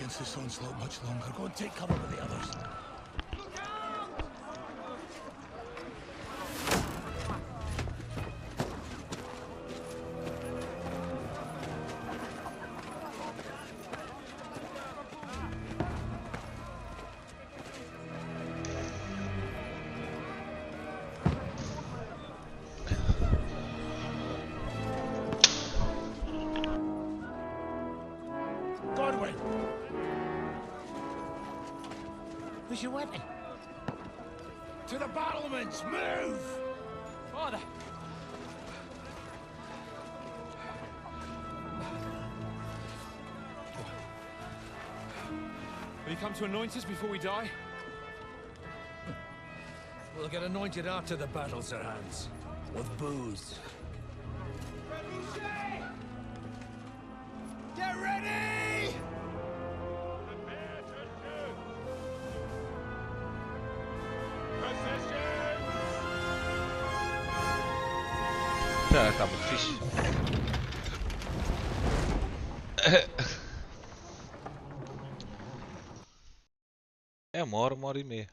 against this onslaught much longer. Go and take cover with the others. Where's your weapon? To the battlements! Move! Father! Will you come to anoint us before we die? We'll get anointed after the battles are hands. With booze. Get ready! Tá muito difícil. É uma hora e meia.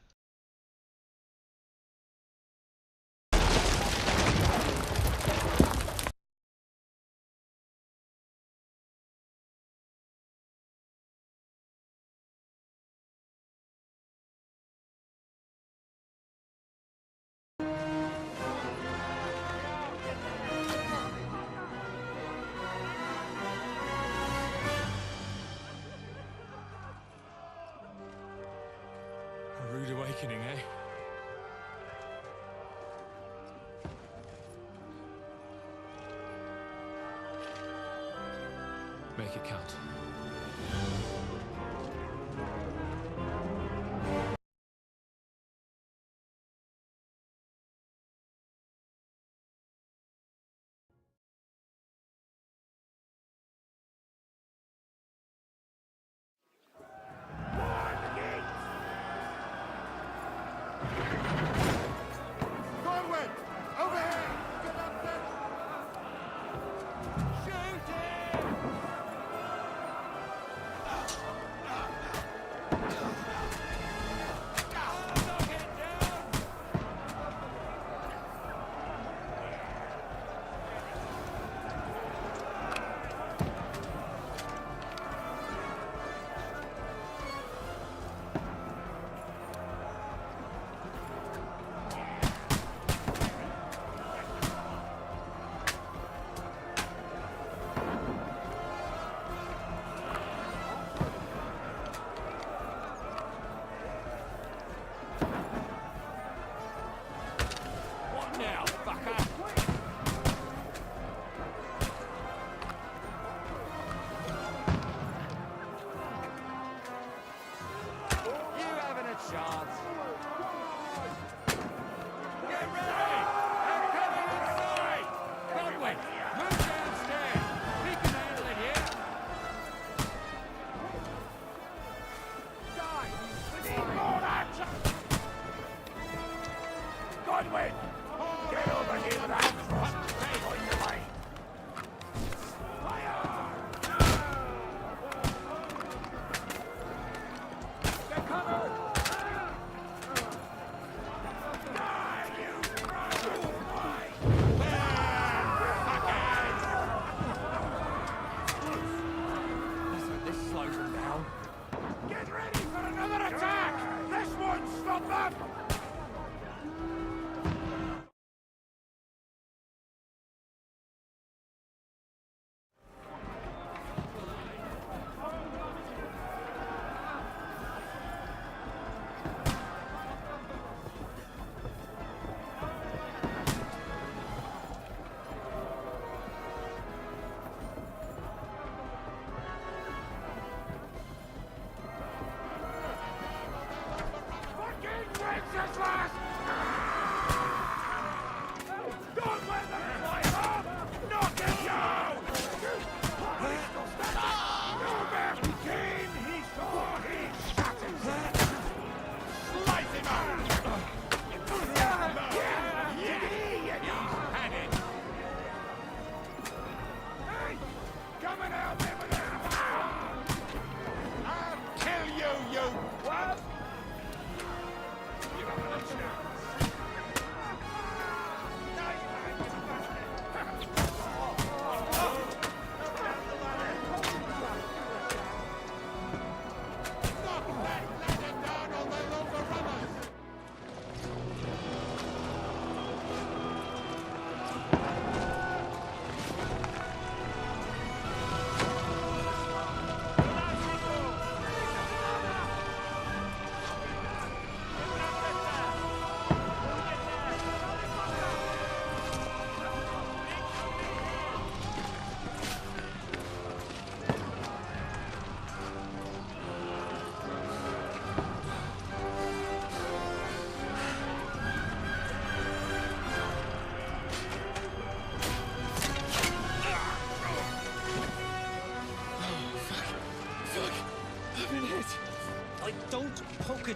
A rude awakening, eh? Make it count.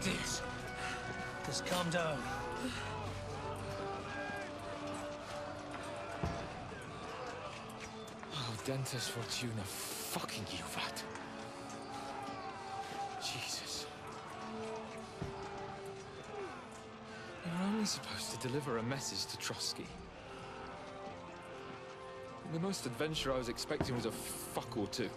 it is. Just calm down. Oh, Dentes Fortuna, fucking Juvat. Jesus. You're only supposed to deliver a message to Trotsky. The most adventure I was expecting was a fuck or two.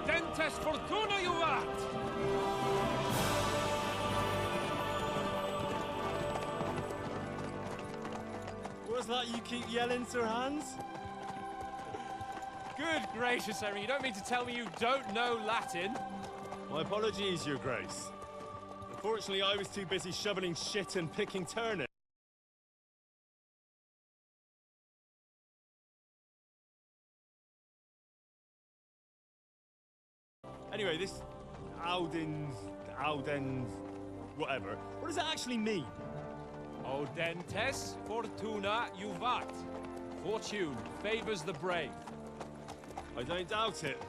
Dentes Fortuna, you art! What's that you keep yelling, Sir Hans? Good gracious, Henry, you don't mean to tell me you don't know Latin? My apologies, Your Grace. Unfortunately, I was too busy shoveling shit and picking turnips. Anyway, this Audens, whatever. What does that actually mean? O Dentes Fortuna Juvat. Fortune favors the brave. I don't doubt it.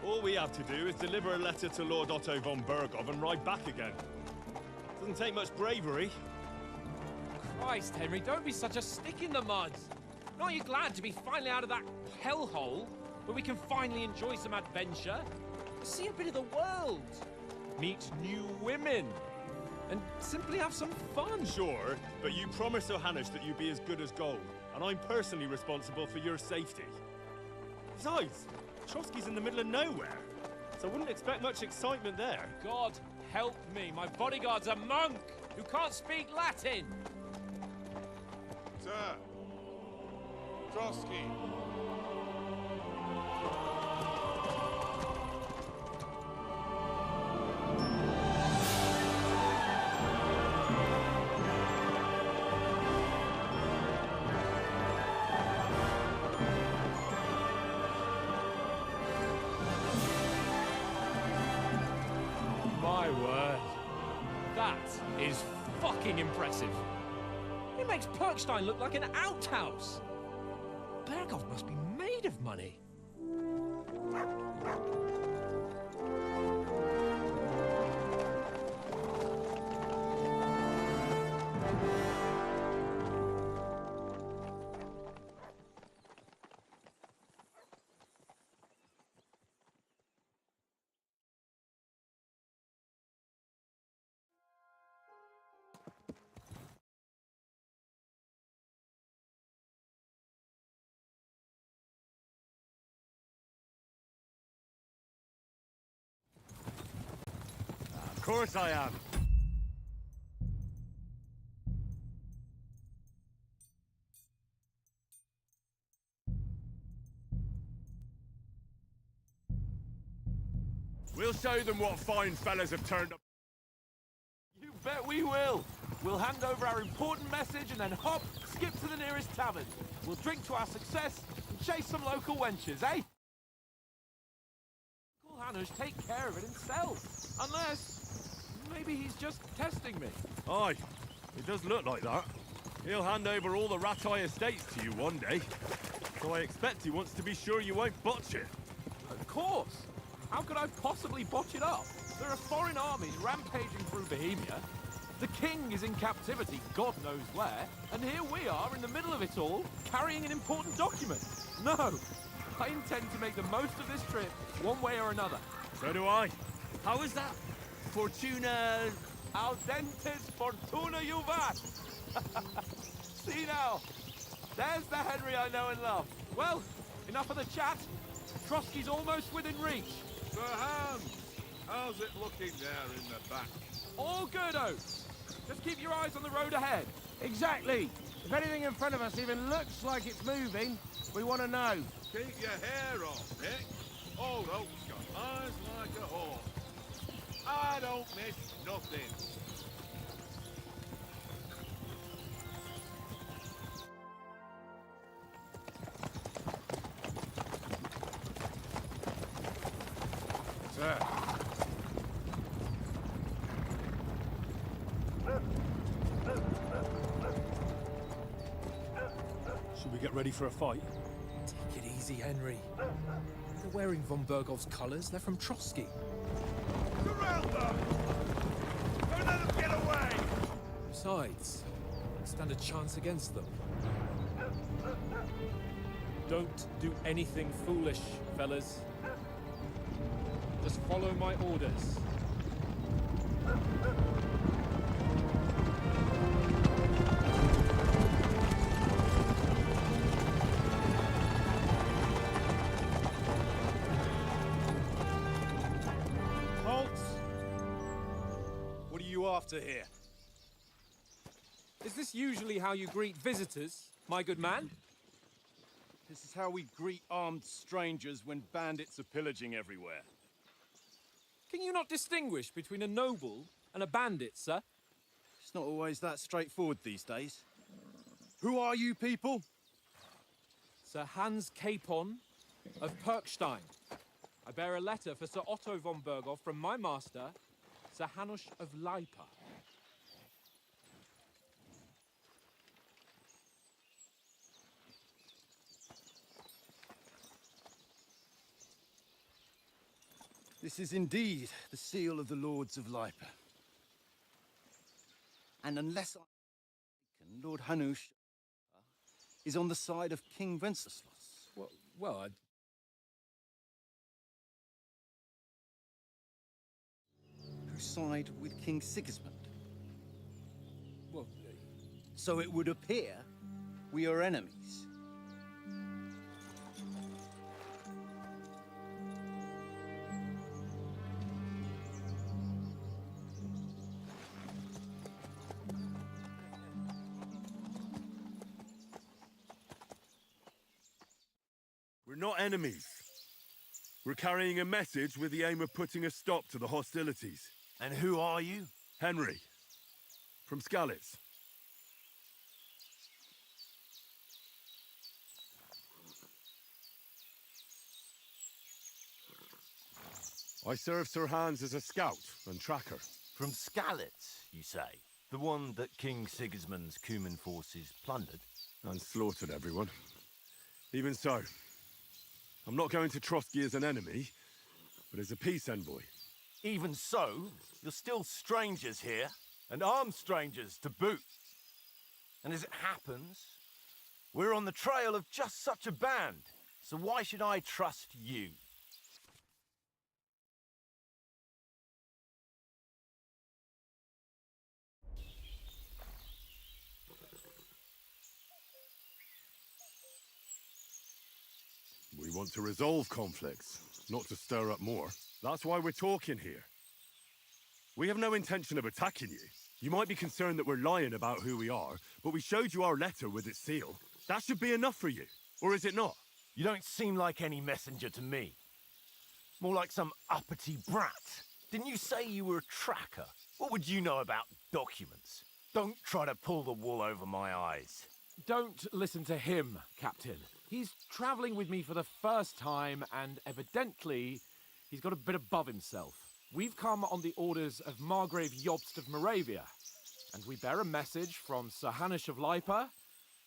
All we have to do is deliver a letter to Lord Otto von Bergov and ride back again. Doesn't take much bravery. Christ, Henry, don't be such a stick in the mud. Aren't you glad to be finally out of that hellhole where we can finally enjoy some adventure? See a bit of the world, meet new women, and simply have some fun. Sure, but you promised Johannes that you'd be as good as gold, and I'm personally responsible for your safety. Besides, Trotsky's in the middle of nowhere, so I wouldn't expect much excitement there. God help me, my bodyguard's a monk who can't speak Latin. Sir, Trotsky. My word. That is fucking impressive. It makes Perkstein look like an outhouse. Bergov must be made of money. Of course I am. We'll show them what fine fellas have turned up. You bet we will. We'll hand over our important message and then hop, skip to the nearest tavern. We'll drink to our success and chase some local wenches, eh? Uncle Hanush take care of it himself. Unless, maybe he's just testing me. Aye, It does look like that. He'll hand over all the Ratai estates to you one day. So I expect he wants to be sure you won't botch it. Of course. How could I possibly botch it up? There are foreign armies rampaging through Bohemia. The king is in captivity, God knows where, and here we are in the middle of it all, carrying an important document. No, I intend to make the most of this trip, one way or another. So do I. How is that? Fortuna... Audentes fortuna juvat! See now, there's the Henry I know and love. Well, enough of the chat. Trotsky's almost within reach. Sir Hans, how's it looking there in the back? All good, Oates. Just keep your eyes on the road ahead. Exactly. If anything in front of us even looks like it's moving, we want to know. Keep your hair off, Nick. Old Oak's got eyes like a hawk. I don't miss nothing. Sir. Should we get ready for a fight? Take it easy, Henry. They're wearing von Bergov's colors. They're from Trotsky. Surround them! Don't let them get away! Besides, stand a chance against them. Don't do anything foolish, fellas. Just follow my orders. Halt! What are you after here? Is this usually how you greet visitors, my good man? This is how we greet armed strangers when bandits are pillaging everywhere. Can you not distinguish between a noble and a bandit, sir? It's not always that straightforward these days. Who are you people? Sir Hans Capon of Perkstein. I bear a letter for Sir Otto von Berghoff from my master, Sir Hanush of Lipa. This is indeed the seal of the Lords of Lipa. And unless I'm mistaken, Lord Hanush is on the side of King Wenceslas. Well, Who side with King Sigismund. well, So it would appear we are enemies. We're not enemies. We're carrying a message with the aim of putting a stop to the hostilities. And who are you? Henry, from Skalitz. I serve Sir Hans as a scout and tracker. From Skalitz, you say? The one that King Sigismund's Cuman forces plundered? And slaughtered everyone. Even so, I'm not going to Trotsky as an enemy, but as a peace envoy. Even so, you're still strangers here, and armed strangers to boot. And as it happens, we're on the trail of just such a band, so why should I trust you? We want to resolve conflicts, not to stir up more. That's why we're talking here. We have no intention of attacking you. You might be concerned that we're lying about who we are, but we showed you our letter with its seal. That should be enough for you, or is it not? You don't seem like any messenger to me. More like some uppity brat. Didn't you say you were a tracker? What would you know about documents? Don't try to pull the wool over my eyes. Don't listen to him, Captain. He's travelling with me for the first time, and evidently, he's got a bit above himself. We've come on the orders of Margrave Jobst of Moravia. And we bear a message from Sir Hanush of Lipa,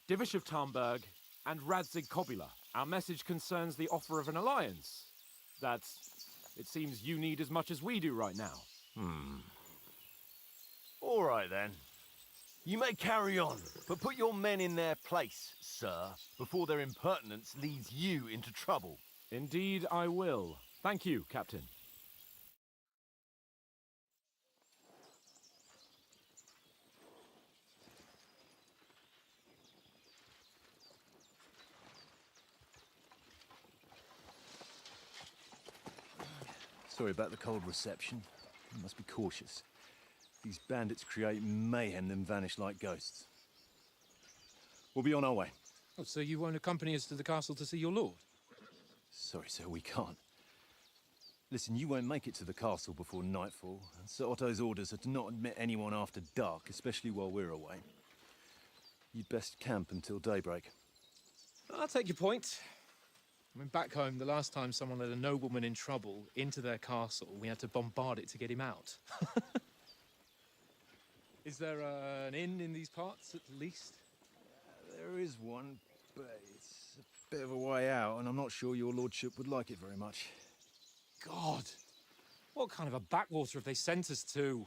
Divish of Tarnberg, and Radzig Kobula. Our message concerns the offer of an alliance that it seems you need as much as we do right now. All right, then. You may carry on, but put your men in their place, sir, before their impertinence leads you into trouble. Indeed, I will. Thank you, Captain. Sorry about the cold reception. You must be cautious. These bandits create mayhem then vanish like ghosts. We'll be on our way. Oh, so you won't accompany us to the castle to see your lord? Sorry, sir, we can't. Listen, you won't make it to the castle before nightfall, and Sir Otto's orders are to not admit anyone after dark, especially while we're away. You'd best camp until daybreak. I'll take your point. I mean, back home, the last time someone let a nobleman in trouble into their castle, we had to bombard it to get him out. Is there an inn in these parts, at least? There is one, but it's a bit of a way out, and I'm not sure your lordship would like it very much. God! What kind of a backwater have they sent us to?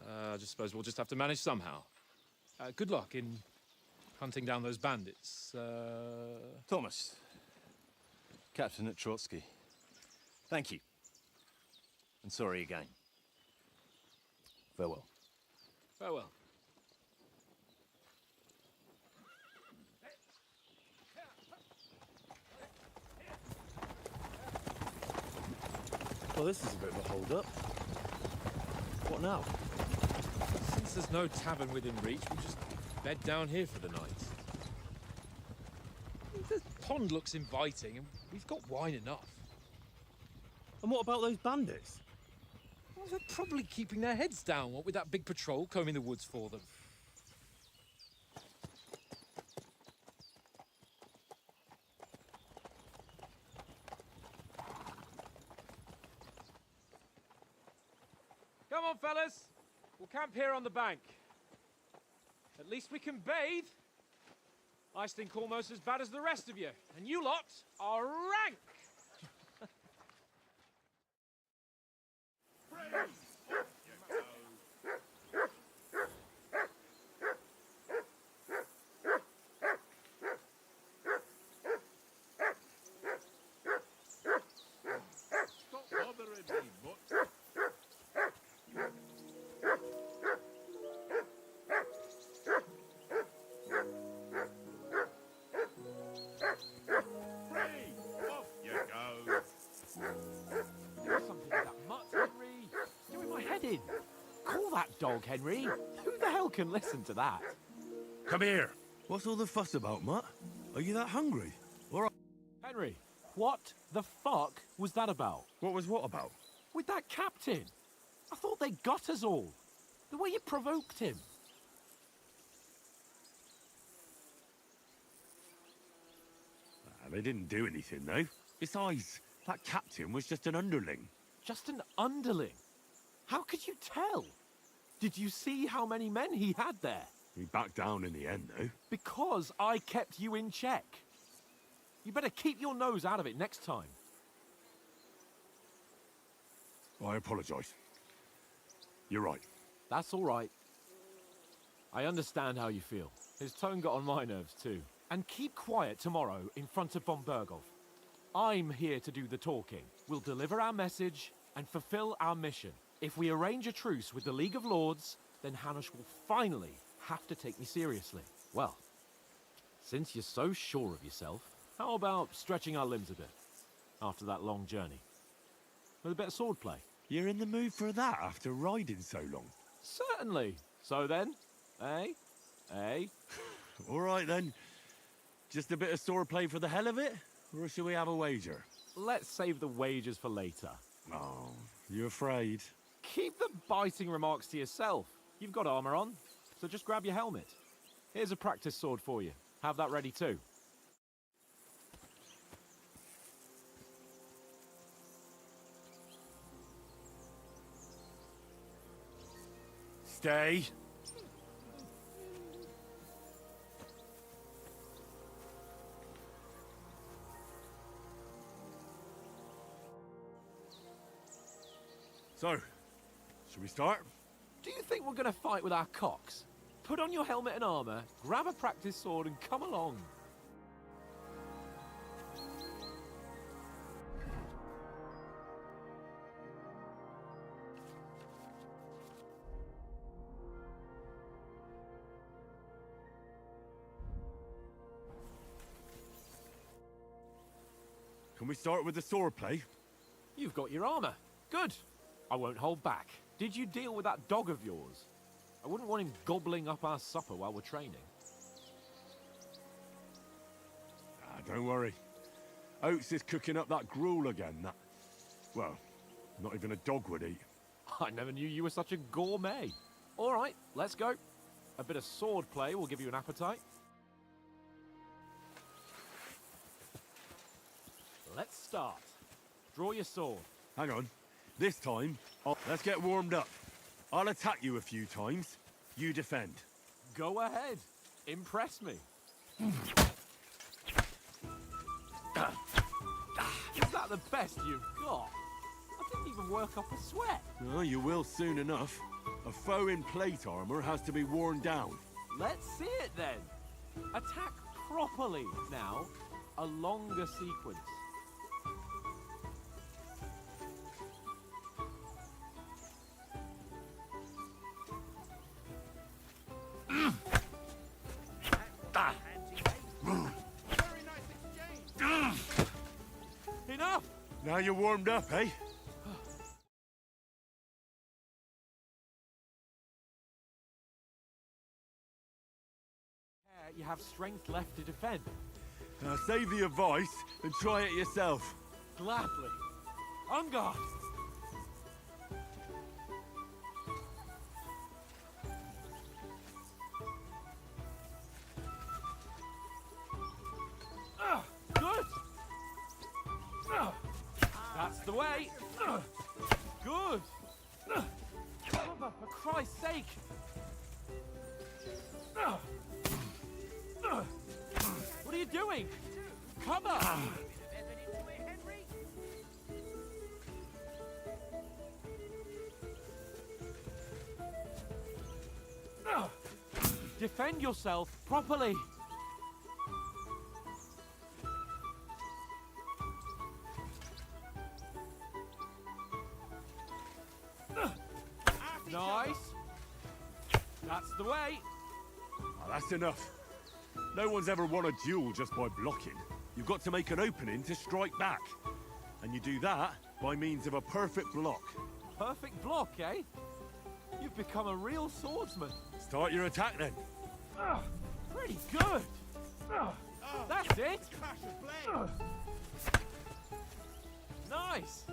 I just suppose we'll just have to manage somehow. Good luck in hunting down those bandits. Thomas, Captain at Trotsky. Thank you. And sorry again. Farewell. Farewell. Well, this is a bit of a hold-up. What now? Since there's no tavern within reach, we'll just bed down here for the night. The pond looks inviting, and we've got wine enough. And what about those bandits? Well, they're probably keeping their heads down, what with that big patrol combing the woods for them. Come on, fellas. We'll camp here on the bank. At least we can bathe. I stink almost as bad as the rest of you, and you lot are rank. Stop bothering me, mutt. Free! Off you go. Do something with that mutt, Henry. Doing my head in. Call that dog, Henry. Who the hell can listen to that? Come here. What's all the fuss about, Mutt? Are you that hungry? Henry, what the fuck was that about? What was what about? With that captain. I thought they got us all. The way you provoked him. They didn't do anything, though. Besides, that captain was just an underling. Just an underling. How could you tell? Did you see how many men he had there? He backed down in the end, though. Because I kept you in check. You better keep your nose out of it next time. I apologise. You're right. That's all right. I understand how you feel. His tone got on my nerves too. And keep quiet tomorrow in front of von Berghoff. I'm here to do the talking. We'll deliver our message and fulfill our mission. If we arrange a truce with the League of Lords, then Hanush will finally have to take me seriously. Well, since you're so sure of yourself, how about stretching our limbs a bit after that long journey? With a bit of swordplay. You're in the mood for that after riding so long? Certainly. So then, eh? Eh? All right, then. Just a bit of swordplay for the hell of it? Or shall we have a wager? Let's save the wagers for later. Oh, you afraid? Keep the biting remarks to yourself. You've got armor on, so just grab your helmet. Here's a practice sword for you. Have that ready too. Stay. So, should we start? Do you think we're going to fight with our cocks? Put on your helmet and armour, grab a practice sword and come along. Can we start with the sword play? You've got your armour. Good. I won't hold back. Did you deal with that dog of yours? I wouldn't want him gobbling up our supper while we're training. Ah, don't worry. Oates is cooking up that gruel again, that... Well, not even a dog would eat. I never knew you were such a gourmet. All right, let's go. A bit of sword play will give you an appetite. Let's start. Draw your sword. Hang on. This time, let's get warmed up. I'll attack you a few times. You defend. Go ahead. Impress me. Is that the best you've got? I didn't even work up a sweat. Oh, you will soon enough. A foe in plate armor has to be worn down. Let's see it then. Attack properly. Now, a longer sequence. Enough! Now you're warmed up, eh? You have strength left to defend. Now save the advice and try it yourself. Gladly. On guard! Good! That's the way! Good! For Christ's sake! What are you doing? Cover! Defend yourself properly! Nice! That's the way! Ah, that's enough. No one's ever won a duel just by blocking. You've got to make an opening to strike back. And you do that by means of a perfect block. Perfect block, eh? You've become a real swordsman. Start your attack then. Pretty good! That's it! Nice!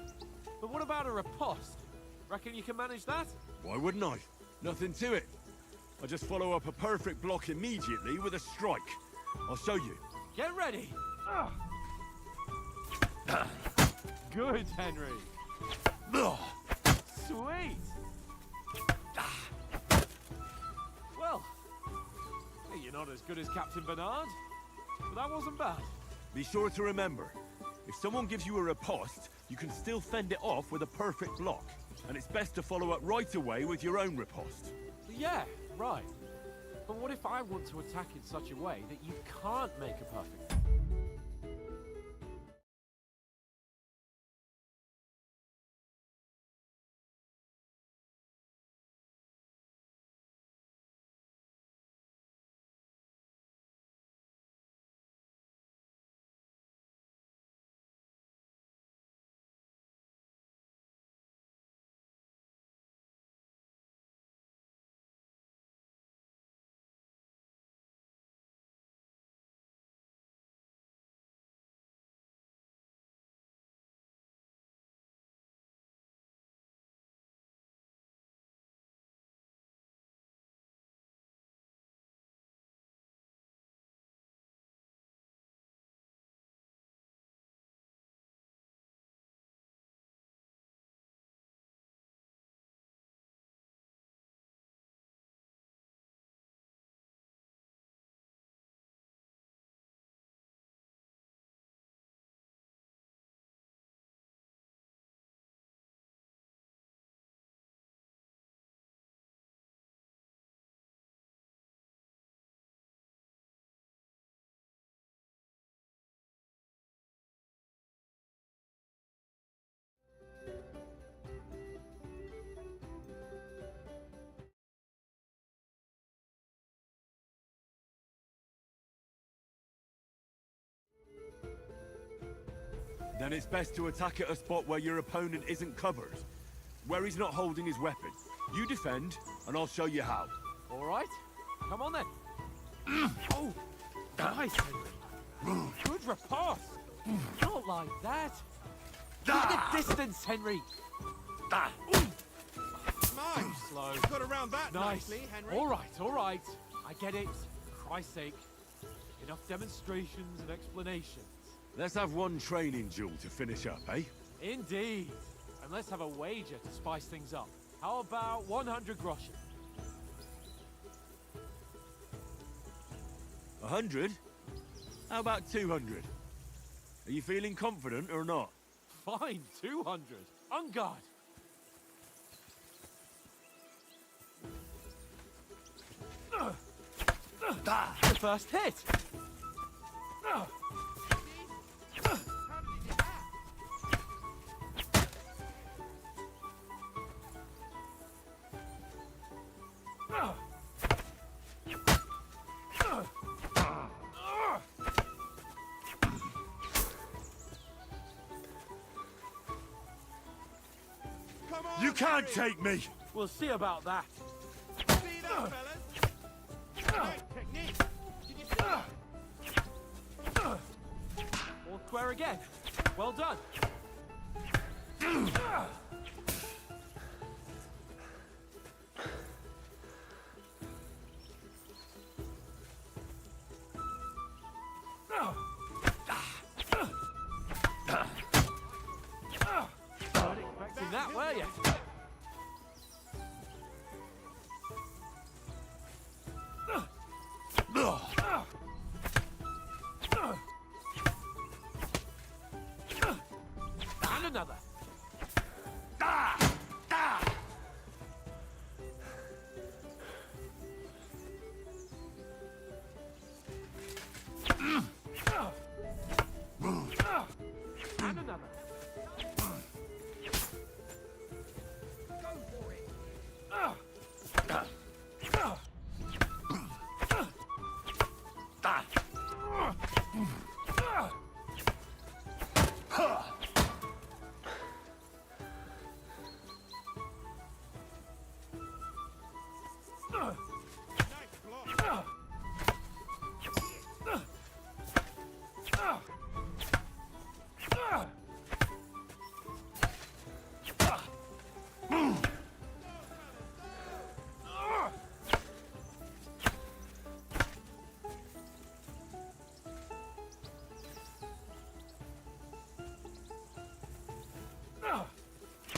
But what about a riposte? Reckon you can manage that? Why wouldn't I? Nothing to it. I just follow up a perfect block immediately with a strike. I'll show you. Get ready! Good, Henry. Sweet! Well, you're not as good as Captain Bernard, but that wasn't bad. Be sure to remember, if someone gives you a riposte, you can still fend it off with a perfect block. And it's best to follow up right away with your own riposte. Yeah, right. But what if I want to attack in such a way that you can't make a perfect Then it's best to attack at a spot where your opponent isn't covered. Where he's not holding his weapon. You defend, and I'll show you how. All right, come on then. Oh, nice, Henry. Good riposte. Not like that. Keep the distance, Henry. Nice. Slow. Got around that Nice. nicely, Henry. All right. I get it. For Christ's sake. Enough demonstrations and explanations. Let's have one training duel to finish up, eh? Indeed. And let's have a wager to spice things up. How about 100 groschen? 100? How about 200? Are you feeling confident or not? Fine, 200. On guard. The first hit. You can't take me! We'll see about that. All square again. Well done. Not expecting that, were you? And another. And another.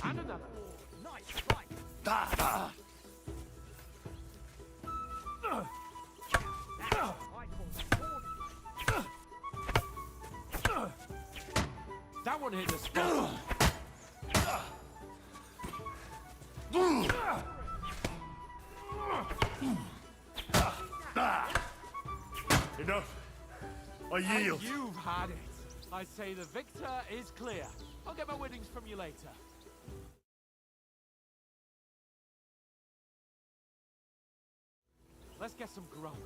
And another. Nice, right. That one hit the spot. Enough. I yield. And you've had it. I say the victor is clear. I'll get my winnings from you later. Let's get some grub.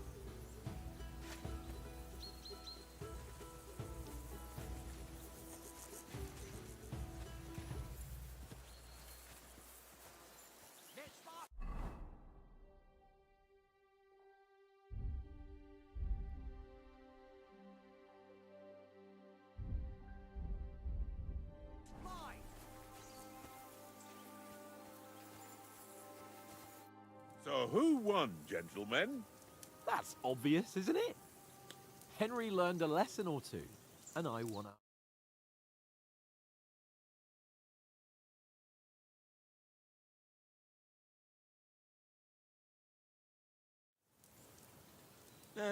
So who won, gentlemen? That's obvious, isn't it? Henry learned a lesson or two, and I won out.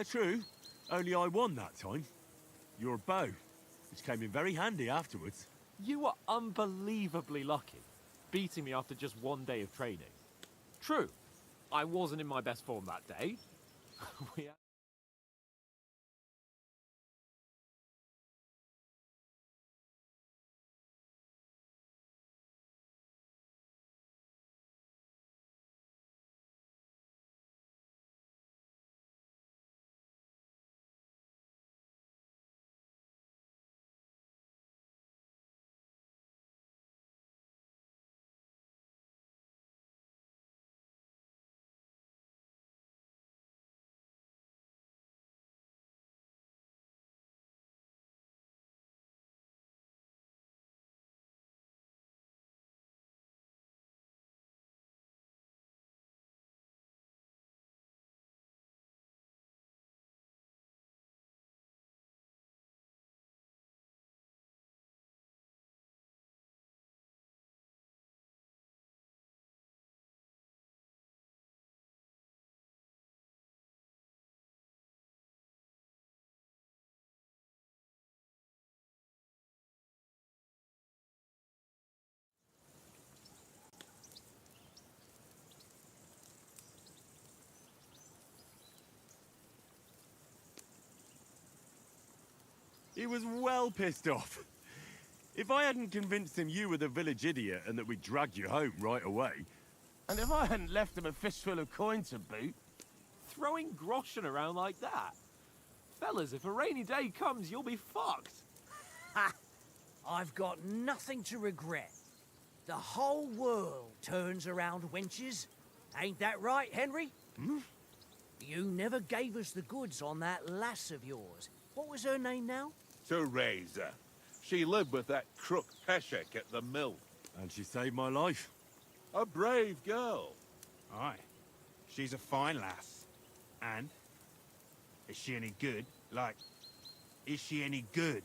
True. Only I won that time. Your bow, which came in very handy afterwards. You were unbelievably lucky, beating me after just one day of training. True, I wasn't in my best form that day. We He was well pissed off. If I hadn't convinced him you were the village idiot and that we dragged you home right away... And if I hadn't left him a fistful of coin to boot... Throwing groschen around like that? Fellas, if a rainy day comes, you'll be fucked. Ha! I've got nothing to regret. The whole world turns around wenches. Ain't that right, Henry? Hmm? You never gave us the goods on that lass of yours. What was her name now? Teresa. She lived with that crook Peshek at the mill. And she saved my life. A brave girl. Aye. She's a fine lass. And? Is she any good? Like, is she any good?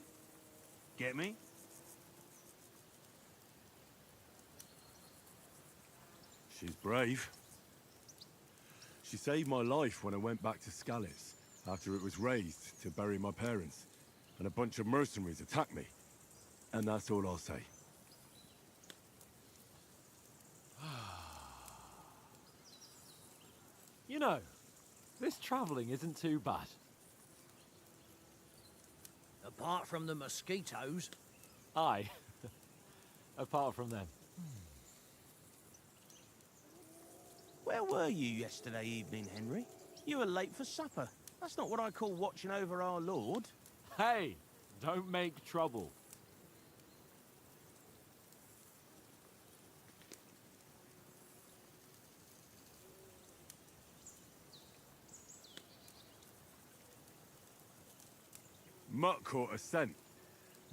Get me? She's brave. She saved my life when I went back to Scallis after it was raised to bury my parents, and a bunch of mercenaries attacked me. And that's all I'll say. You know, this travelling isn't too bad. Apart from the mosquitoes. Aye. Apart from them. Where were you yesterday evening, Henry? You were late for supper. That's not what I call watching over our Lord. Hey, don't make trouble. Mutt caught a scent,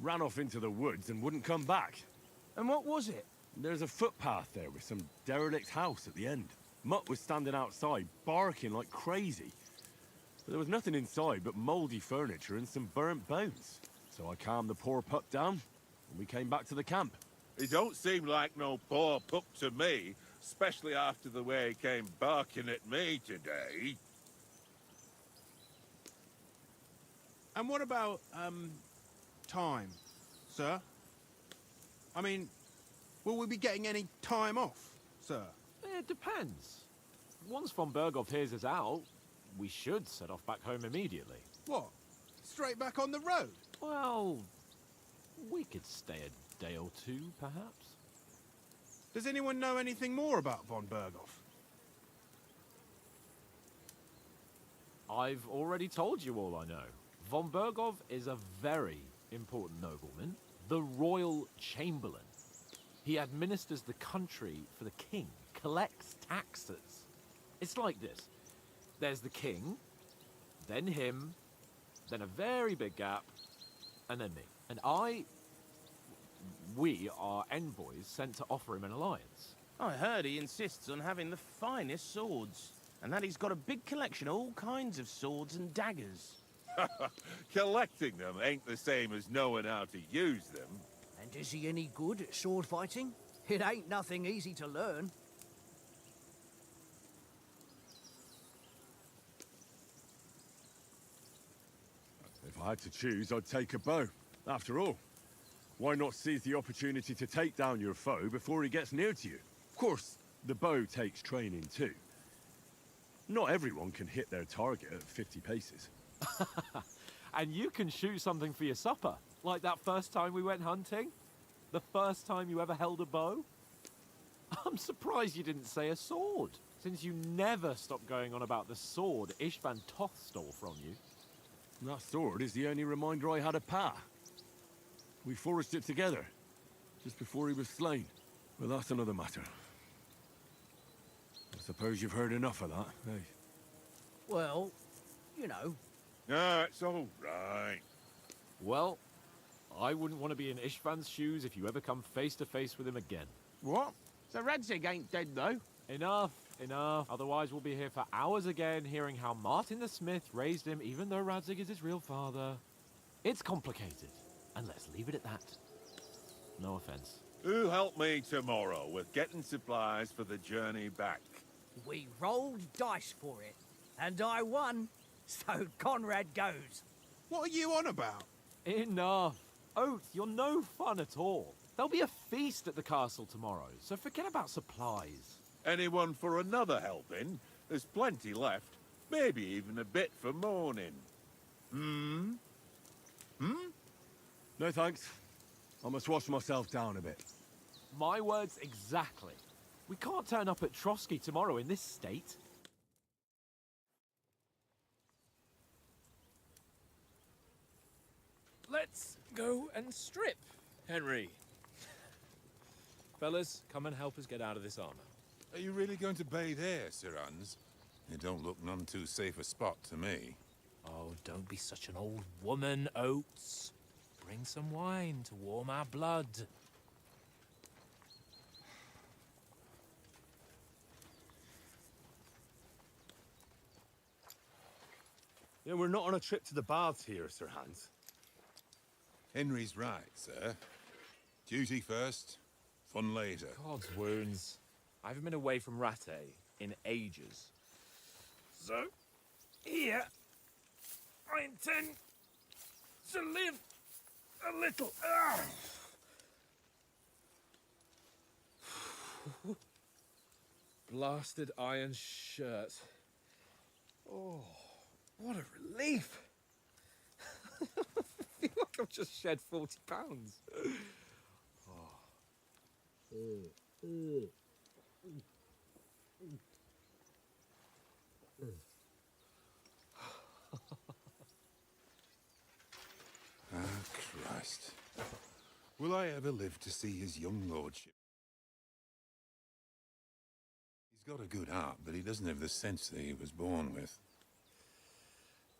ran off into the woods and wouldn't come back. And what was it? There's a footpath there with some derelict house at the end. Mutt was standing outside, barking like crazy. But there was nothing inside but mouldy furniture and some burnt bones. So I calmed the poor pup down, and we came back to the camp. He don't seem like no poor pup to me, especially after the way he came barking at me today. And what about, time, sir? I mean, will we be getting any time off, sir? It depends. Once von Berghoff hears us out, we should set off back home immediately. What? Straight back on the road? Well, we could stay a day or two, perhaps. Does anyone know anything more about von Berghoff? I've already told you all I know. Von Berghoff is a very important nobleman, the royal chamberlain. He administers the country for the king, collects taxes. It's like this. There's the king, then him, then a very big gap, and then me. And we are envoys sent to offer him an alliance. I heard he insists on having the finest swords, and that he's got a big collection of all kinds of swords and daggers. Collecting them ain't the same as knowing how to use them. And is he any good at sword fighting? It ain't nothing easy to learn. If I had to choose, I'd take a bow. After all, why not seize the opportunity to take down your foe before he gets near to you? Of course, the bow takes training too. Not everyone can hit their target at 50 paces. And you can shoot something for your supper, like that first time we went hunting? The first time you ever held a bow? I'm surprised you didn't say a sword, since you never stopped going on about the sword Ishvan Toth stole from you. That sword is the only reminder I had of Pa. We forged it together, just before he was slain. But that's another matter. I suppose you've heard enough of that, eh? Well, you know. No, it's all right. Well, I wouldn't want to be in Ishvan's shoes if you ever come face to face with him again. What? So Radzig ain't dead, though? Enough, enough. Otherwise we'll be here for hours again hearing how Martin the Smith raised him even though Radzig is his real father. It's complicated, and let's leave it at that. No offense. Who'll help me tomorrow with getting supplies for the journey back? We rolled dice for it, and I won, so Conrad goes. What are you on about? Enough. Oath, you're no fun at all. There'll be a feast at the castle tomorrow, so forget about supplies. Anyone for another helping? There's plenty left. Maybe even a bit for morning. No thanks. I must wash myself down a bit. My words exactly. We can't turn up at Trotsky tomorrow in this state. Let's go and strip, Henry. Fellas, come and help us get out of this armor. Are you really going to bathe here, Sir Hans? It don't look none too safe a spot to me. Oh, don't be such an old woman, Oates. Bring some wine to warm our blood. Yeah, we're not on a trip to the baths here, Sir Hans. Henry's right, sir. Duty first, fun later. God's wounds. I haven't been away from Rattay in ages. So, here, I intend to live a little. Blasted iron shirt. Oh, what a relief. I feel like I've just shed 40 pounds. Ah, Christ. Will I ever live to see his young lordship? He's got a good heart, but he doesn't have the sense that he was born with.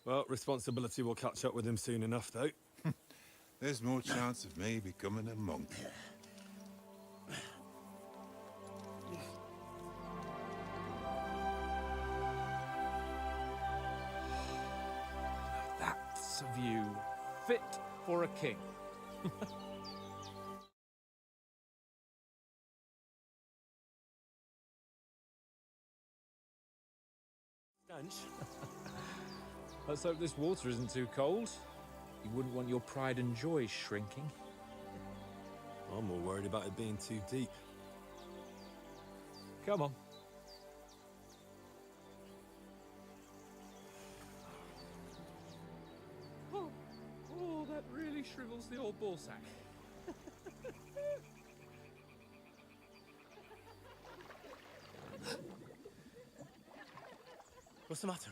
Well, responsibility will catch up with him soon enough, though. There's more chance of me becoming a monk. That's a view fit for a king. Stench? Let's hope this water isn't too cold. You wouldn't want your pride and joy shrinking. I'm more worried about it being too deep. Come on. Oh, that really shrivels the old ball sack. What's the matter?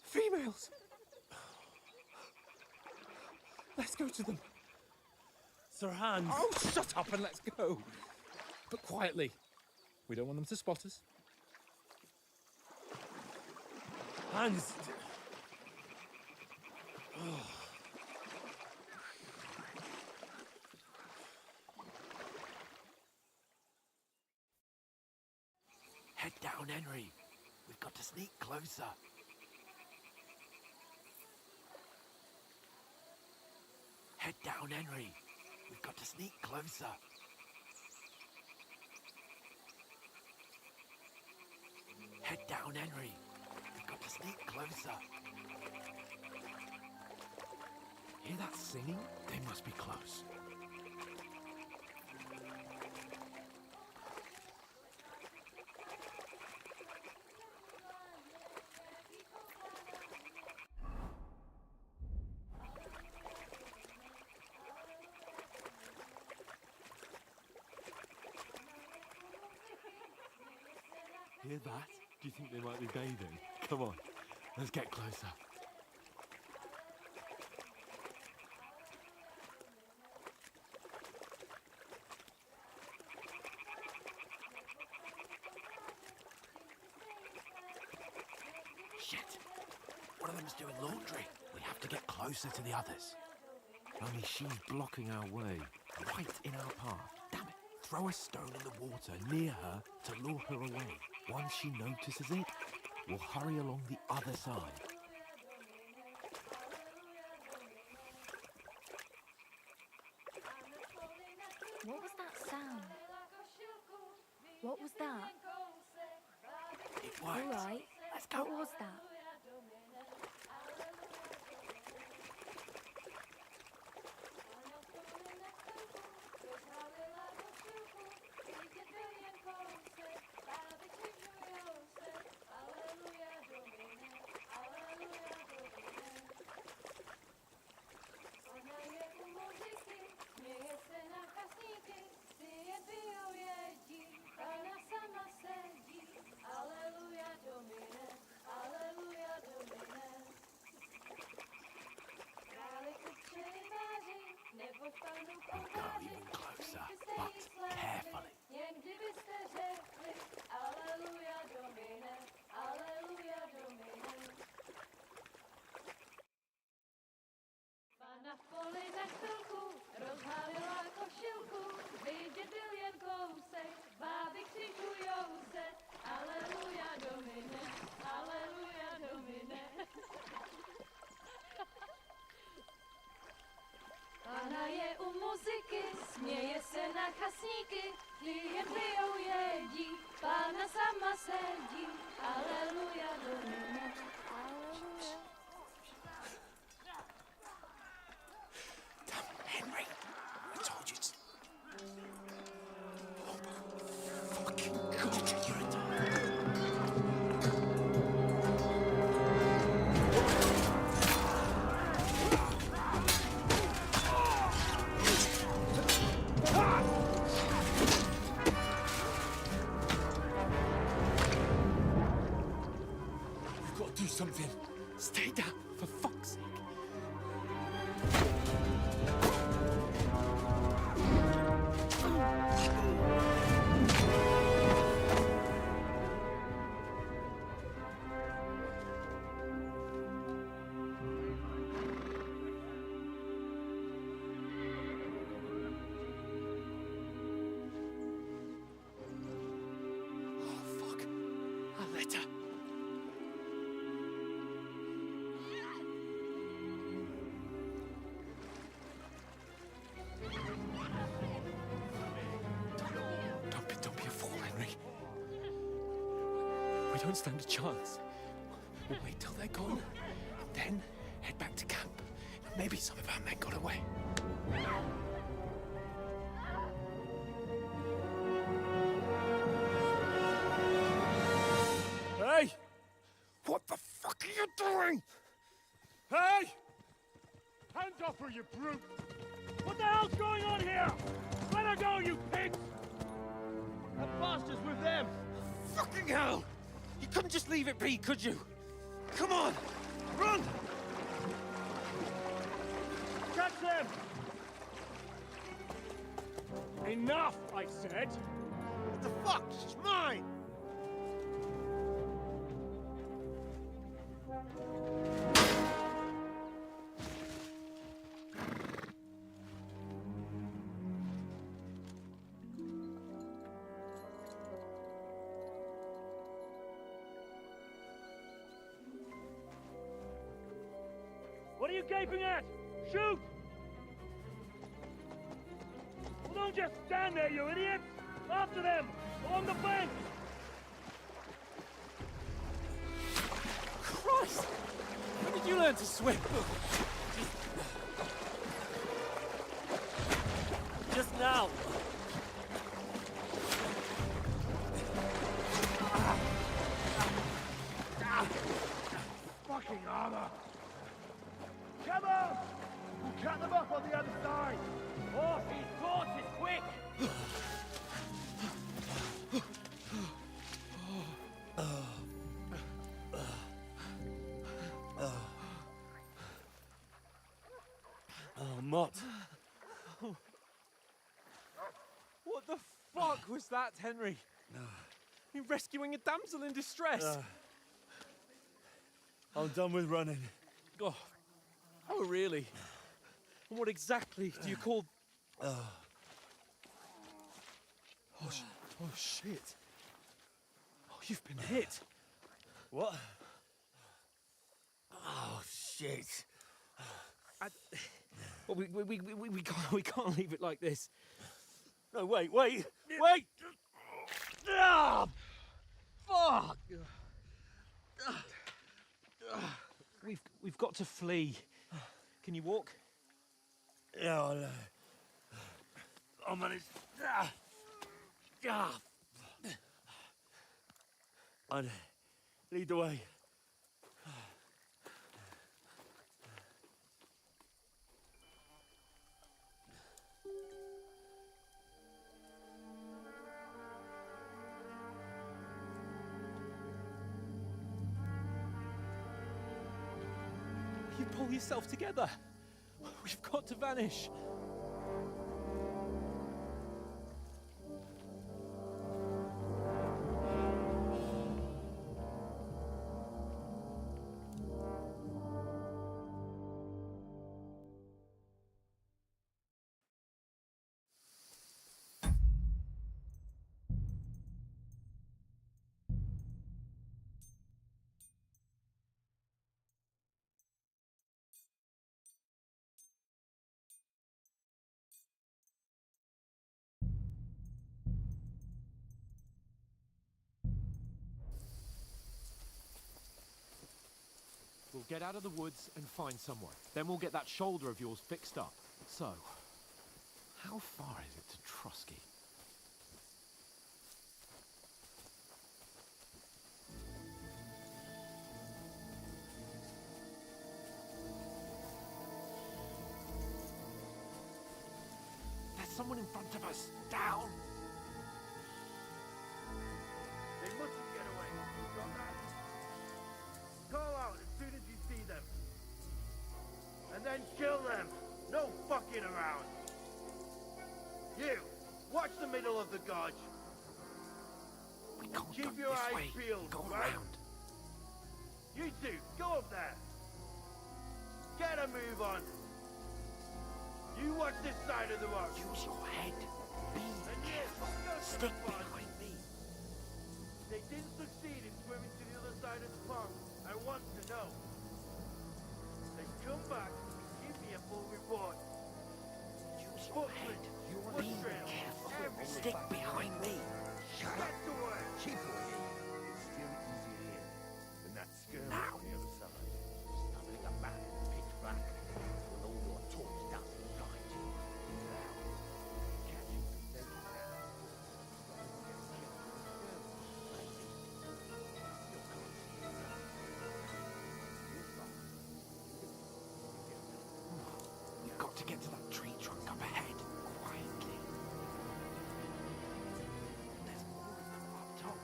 Females! Let's go to them. Sir Hans! Oh, shut up and let's go. But quietly. We don't want them to spot us. Hans! Head down, Henry. We've got to sneak closer. Head down, Henry. We've got to sneak closer. Head down, Henry. We've got to sneak closer. Hear that singing? They must be close. Hear that? Do you think they might be bathing? Come on, let's get closer. Shit! One of them's doing laundry. We have to get closer to the others. Only she's blocking our way, right in our path. Damn it! Throw a stone in the water near her to lure her away. Once she notices it, we'll hurry along the other side. What was that sound? What was that? It All worked. right. Let's go. What was that? go even closer, but carefully. Na poli na chvilku rozhalila košilku, vidět byl jen kousek, báby křikujou se, aleluja domine, aleluja domine. Pána je u muziky, směje se na chasníky, ty jen pijou jedí, pána sama sedí, aleluja domine, aleluja. Henry, I told you to... Oh my fucking God, you're a dog. We've got to do something. Stay down, for fuck's sake. Don't be a fool, Henry. We don't stand a chance. We'll wait till they're gone, and then head back to camp. Maybe some of our men got away. Hey! What the fuck are you doing? Hey! Hands off her, you brute! What the hell's going on here? Let her go, you pigs! That bastard's with them! Fucking hell! You couldn't just leave it be, could you? Come on! Run! Catch them! Enough, I said! What the fuck? She's mine! What are you gaping at? Shoot! Well, don't just stand there, you idiots! After them! Along the bank! Christ! When did you learn to swim? Just now! Fucking armor! Come on! We'll cut them off on the other side! Off these torches, quick! Oh, Mott. What the fuck was that, Henry? You rescuing a damsel in distress? I'm done with running. Oh, really? And what exactly do you call... Oh, shit. Oh, you've been hit. What? Oh, shit. Well, we can't leave it like this. No, wait! Wait! Ah, fuck! We've got to flee. Can you walk? Yeah, I'll manage. I'd lead the way. You pull yourself together. We've got to vanish. We'll get out of the woods and find somewhere. Then we'll get that shoulder of yours fixed up. So, how far is it to Trusky? There's someone in front of us. Down! They mustn't get away. Got that? Call out as soon as you see them. And then kill them. No fucking around. You, watch the middle of the gorge. We can't Keep go your this eyes way. peeled, Go right? around. You two, go up there. Get a move on. You watch this side of the rock. Use your head. Be And you, careful. go to Stick the front. behind me. They didn't succeed in swimming to the other side of the pond. I want to know. They come back and give me a full report. Use your head. Foot Be trail, careful. everything. Stick behind me. Shut up. Get to work. Cheap way is still easier here than that skirmish Now. on the other side. Stumbling up back and pitch back with all your torch dust and light. Now, catching the naked man. We've got to get to that tree trunk up ahead. Quietly. There's more of them up top.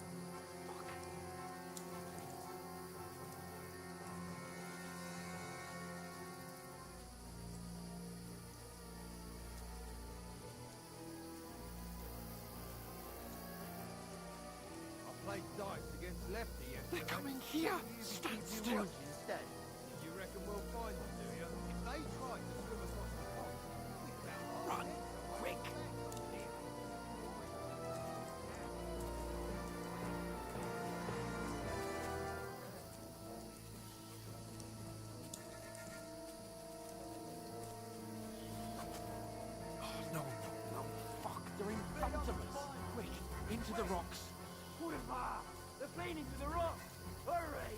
Fuck. I played dice against Lefty yesterday. They're coming here. Stand still. Instead. You reckon we'll find them, do you? If they try to swim across the pond, we found Run. Quick. Oh, no. Fuck. They're in front of us. Quick. Into the rocks. Quiver! They're feeding to the rock! Hurry!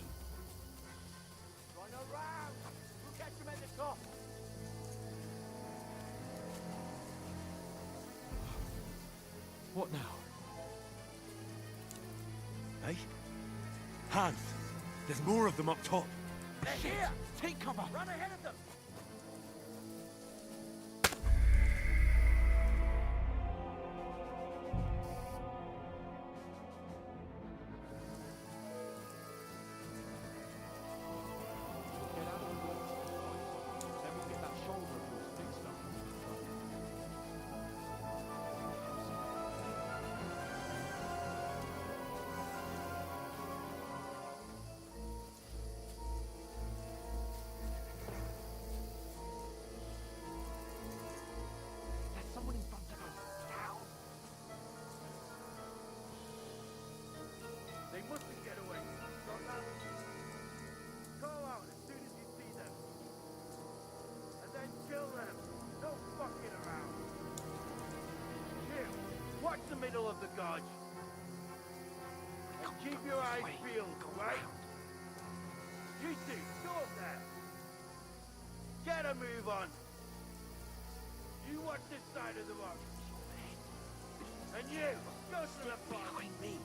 Run around! We'll catch them at the top! What now? Hey? Hans! There's more of them up top. They're here! Take cover. Run ahead of them! Get out of the woods. Then we'll get that shoulder of yours fixed up. There's someone in front of us. Down. They mustn't get away. Got that? Call out as soon as you see them. And then kill them. No fucking around. You, watch the middle of the gorge. And keep your eyes peeled, right? You two, go up there. Get a move on. You watch this side of the rock. And you, go to the pond. Behind me.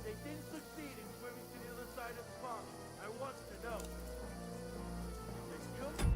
They didn't succeed in swimming to the other side of the pond. I want to know. They come...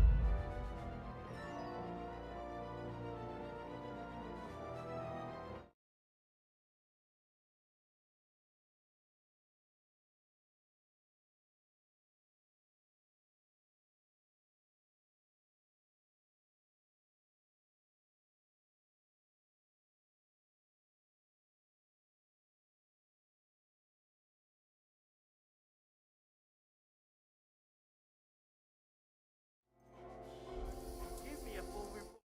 Give me a full report.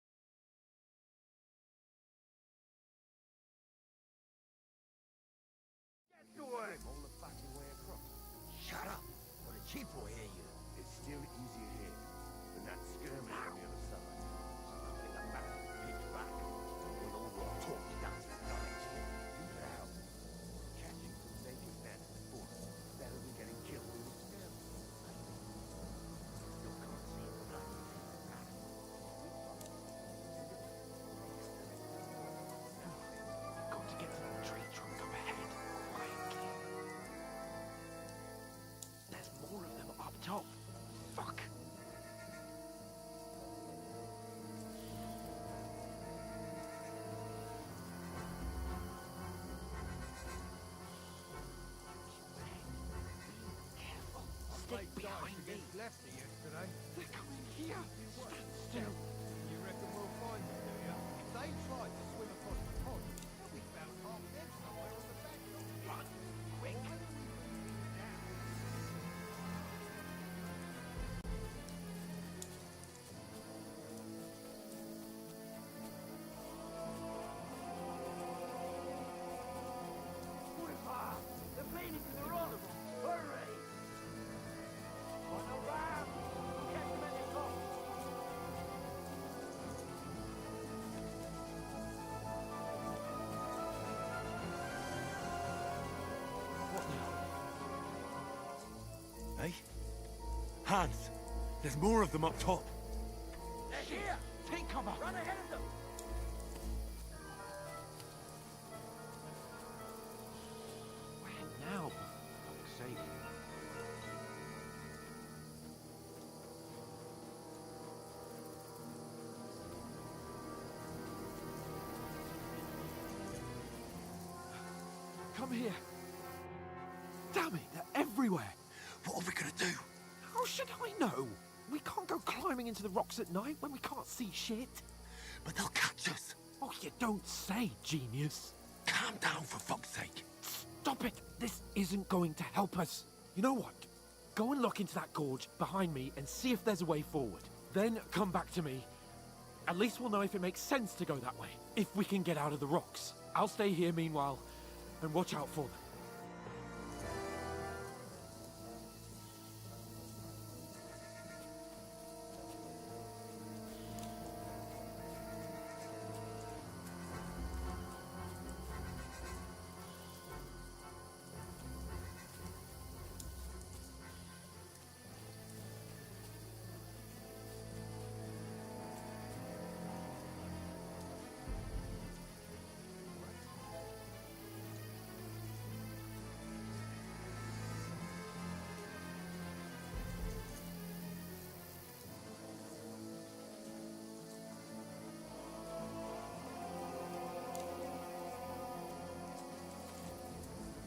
Get to work. All the fucking way across. Shut up. Or the chief will hear you. It's still easier here than that skirmish on the other side. Stumbling up back and pitch back with all your torch dust and light. Now, catching some naked man at the foot better than getting killed in a skirmish. Stick behind me. Lefty yesterday. They're coming here. Stand still. You reckon we'll find them, do you? If they tried to swim across the pond, they'll be found half dead somewhere on the bank. Run, quick. They're bleeding to the rock. Hurry! On the ram! Catch them at the top! Hey? Hans! There's more of them up top. They're here! Take cover. Run ahead of them! Where now? For fuck's sake. Come here. Damn it, they're everywhere. What are we gonna do? How should I know? We can't go climbing into the rocks at night when we can't see shit. But they'll catch us. Oh, you don't say, genius. Calm down, for fuck's sake. Stop it! This isn't going to help us. You know what? Go and look into that gorge behind me and see if there's a way forward. Then come back to me. At least we'll know if it makes sense to go that way. If we can get out of the rocks. I'll stay here meanwhile and watch out for them.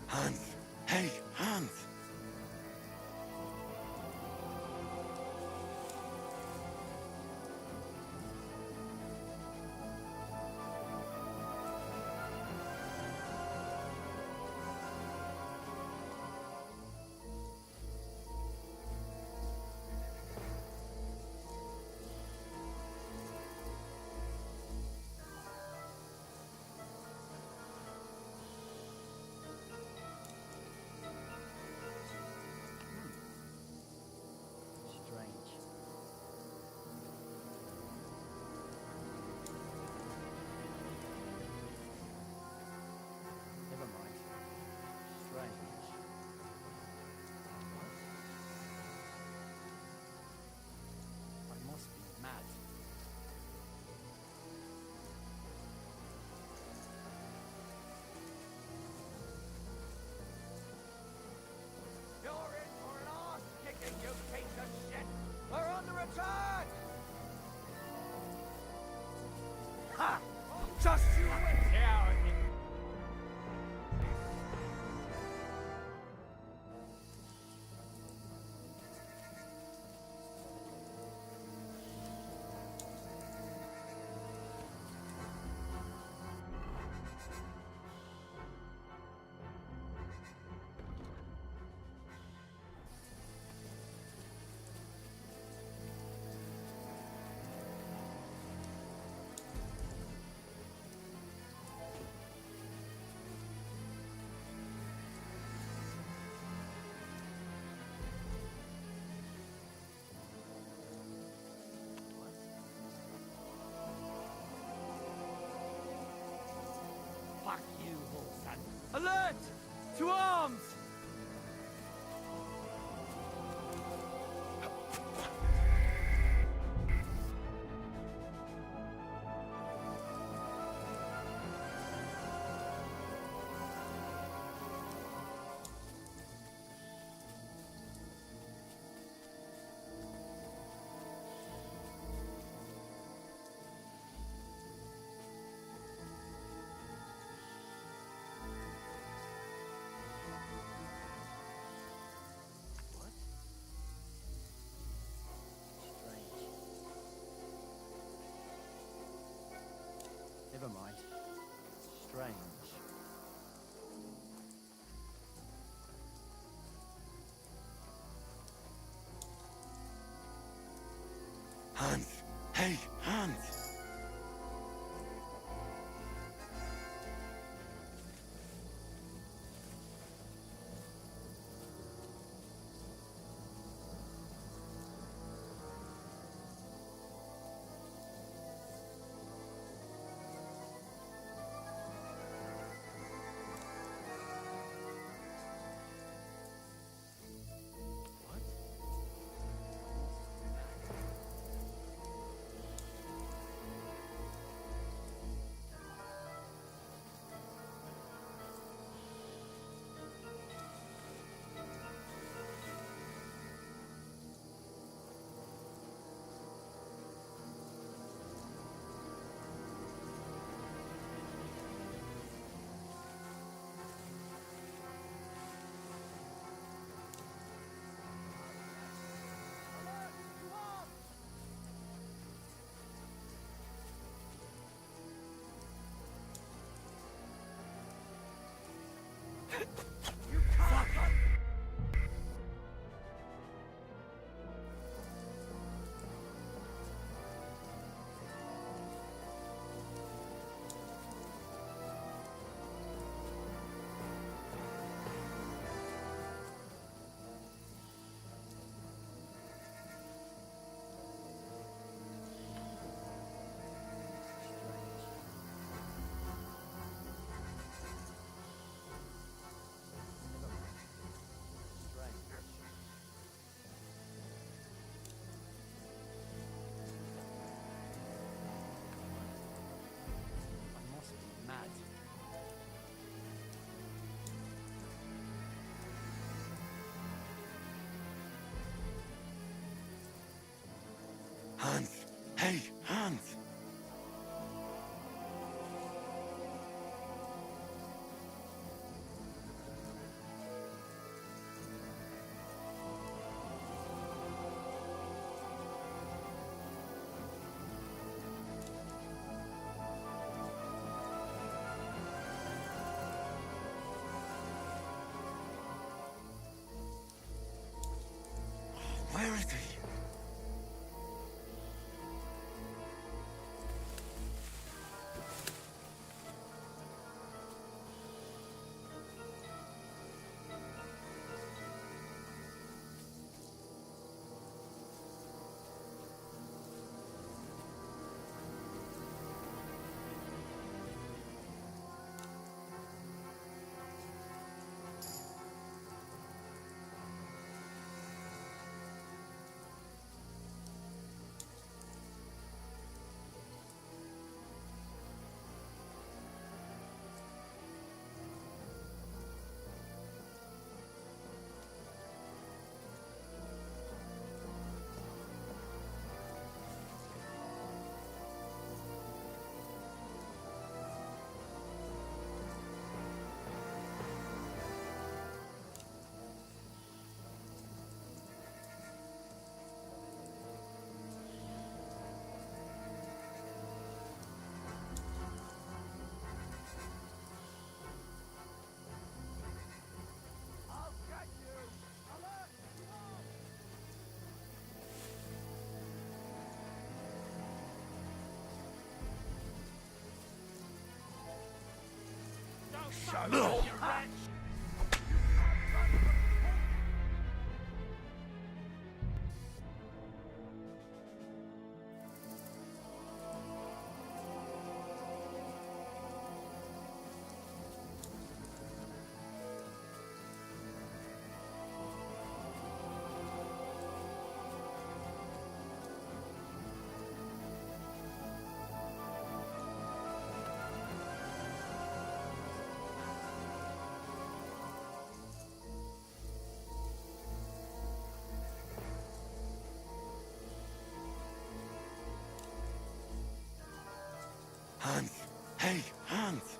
Hans! Hey, Hans! Strange. Never mind. Strange. I must be mad. You're in for an arse kicking, you piece of shit! We're under attack! Ha! Just you wait here! Fuck you, Wolfson. Alert! To arms! strange. Hans! Hey, Hans! I must be mad. Hans! Hey, Hans! Where is he? Shut up! Hans! Hey, Hans!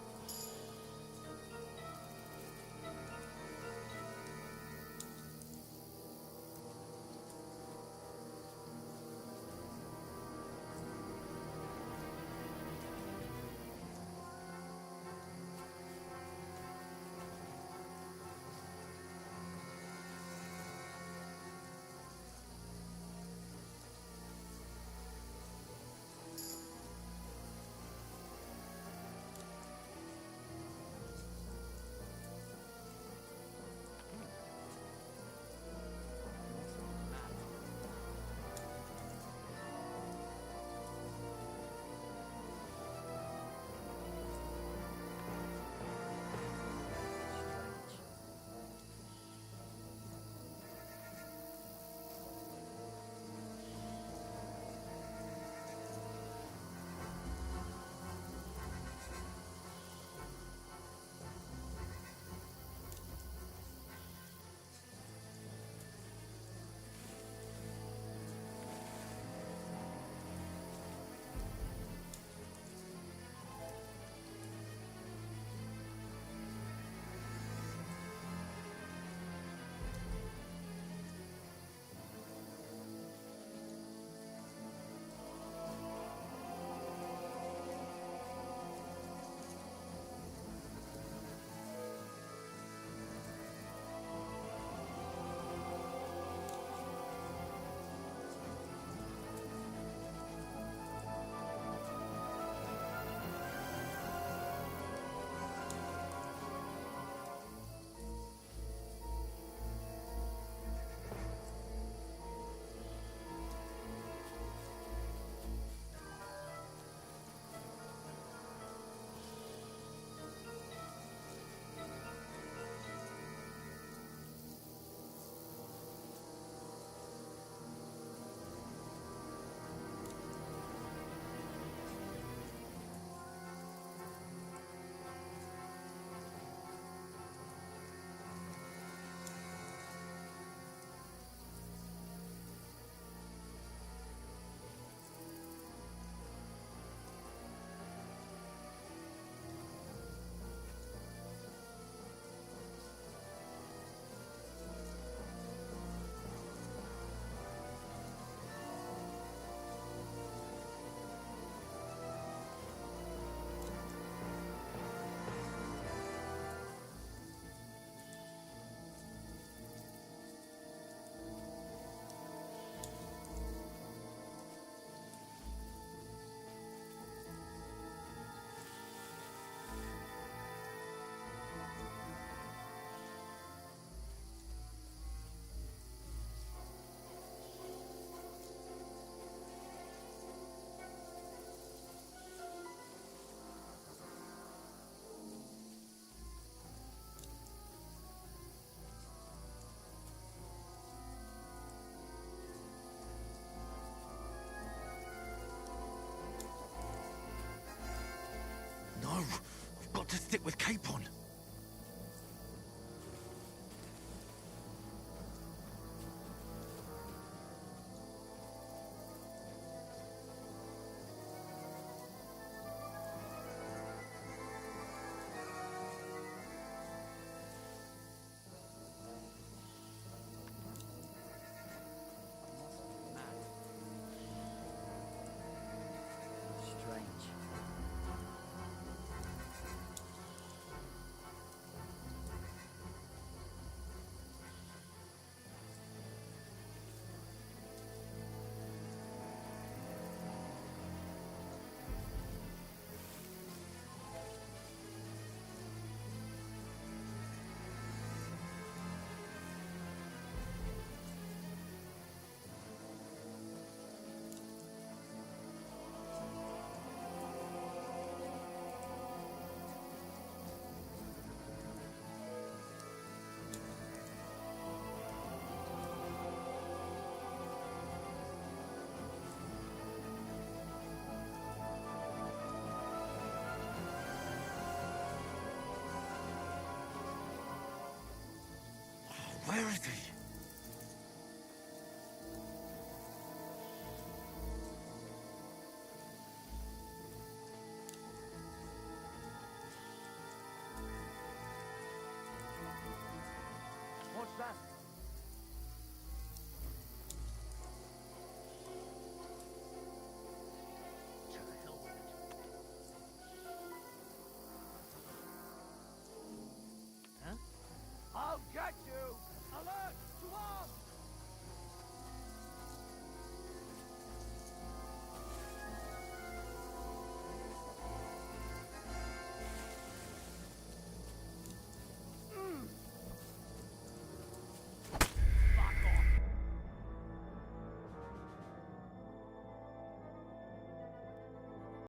to stick with Capon. Strange. Where is he? What's that?